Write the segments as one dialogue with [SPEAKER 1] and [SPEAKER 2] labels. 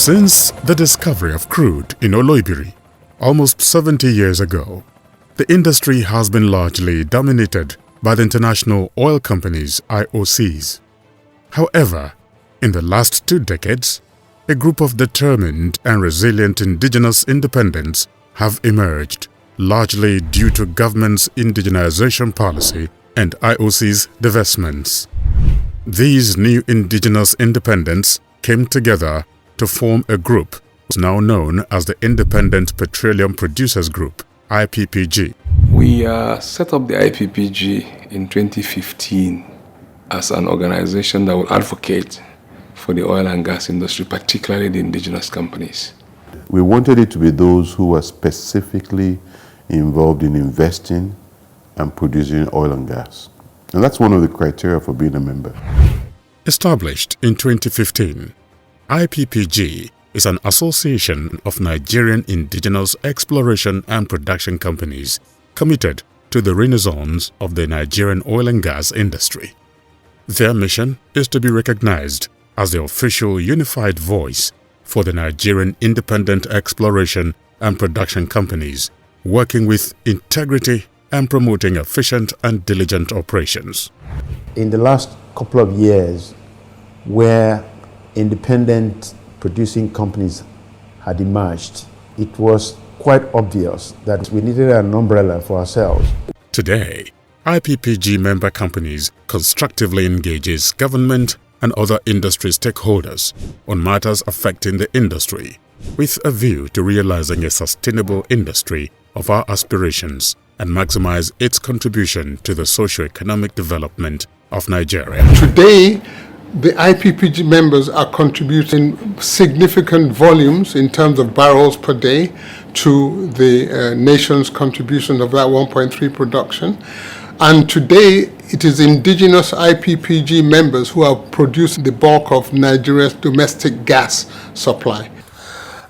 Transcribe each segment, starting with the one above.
[SPEAKER 1] Since the discovery of crude in Oloibiri almost 70 years ago, the industry has been largely dominated by the international oil companies IOCs. However, in the last 2 decades, a group of determined and resilient indigenous independents have emerged, largely due to government's indigenization policy and IOC's divestments. These new indigenous independents came together to form a group now known as the Independent Petroleum Producers Group, IPPG.
[SPEAKER 2] We set up the IPPG in 2015 as an organization that will advocate for the oil and gas industry, particularly the indigenous companies.
[SPEAKER 3] We wanted it to be those who were specifically involved in investing and producing oil and gas. And that's one of the criteria for being a member.
[SPEAKER 1] Established in 2015, IPPG is an association of Nigerian indigenous exploration and production companies committed to the renaissance of the Nigerian oil and gas industry. Their mission is to be recognized as the official unified voice for the Nigerian independent exploration and production companies, working with integrity and promoting efficient and diligent operations.
[SPEAKER 4] In the last couple of years, where independent producing companies had emerged, it was quite obvious that we needed an umbrella for ourselves.
[SPEAKER 1] Today, IPPG member companies constructively engages government and other industry stakeholders on matters affecting the industry, with a view to realizing a sustainable industry of our aspirations and maximize its contribution to the socio-economic development of Nigeria.
[SPEAKER 5] Today, the IPPG members are contributing significant volumes in terms of barrels per day to the nation's contribution of that 1.3 production. And today, it is indigenous IPPG members who are producing the bulk of Nigeria's domestic gas supply.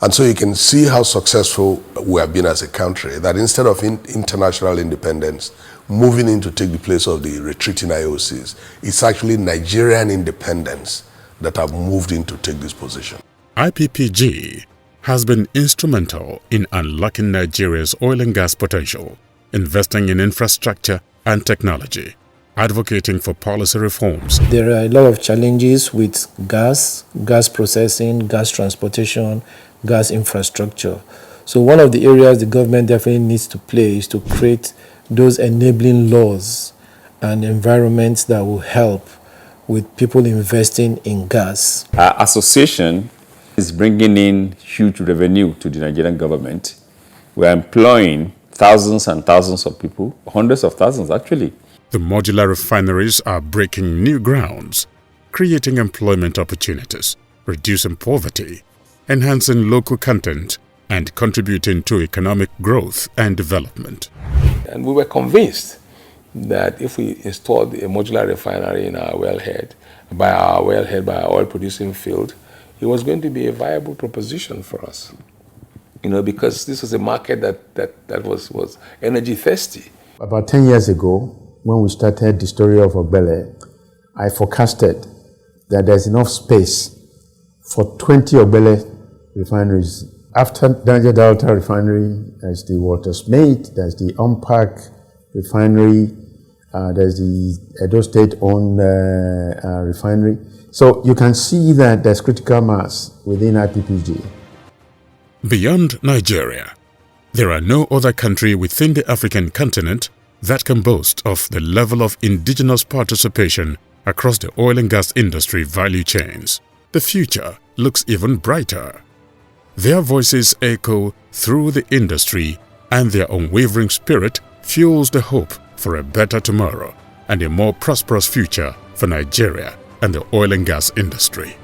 [SPEAKER 6] And so you can see how successful we have been as a country, that instead of international independence moving in to take the place of the retreating IOCs, it's actually Nigerian independence that have moved in to take this position.
[SPEAKER 1] IPPG has been instrumental in unlocking Nigeria's oil and gas potential, investing in infrastructure and technology, advocating for policy reforms.
[SPEAKER 7] There are a lot of challenges with gas processing, gas transportation, gas infrastructure. So one of the areas the government definitely needs to play is to create those enabling laws and environments that will help with people investing in gas.
[SPEAKER 8] Our association is bringing in huge revenue to the Nigerian government. We're employing thousands and thousands of people, hundreds of thousands actually.
[SPEAKER 1] The modular refineries are breaking new grounds, creating employment opportunities, reducing poverty, enhancing local content, and contributing to economic growth and development.
[SPEAKER 2] And we were convinced that if we installed a modular refinery in our wellhead, by our oil producing field, it was going to be a viable proposition for us. Because this was a market that was energy thirsty.
[SPEAKER 4] About 10 years ago, when we started the story of Ogbele, I forecasted that there's enough space for 20 Ogbele refineries. After Niger Delta refinery, there's the Waltersmith, there's the Unpack refinery, there's the Edo State-owned refinery. So you can see that there's critical mass within IPPG.
[SPEAKER 1] Beyond Nigeria, there are no other country within the African continent that can boast of the level of indigenous participation across the oil and gas industry value chains. The future looks even brighter. Their voices echo through the industry, and their unwavering spirit fuels the hope for a better tomorrow and a more prosperous future for Nigeria and the oil and gas industry.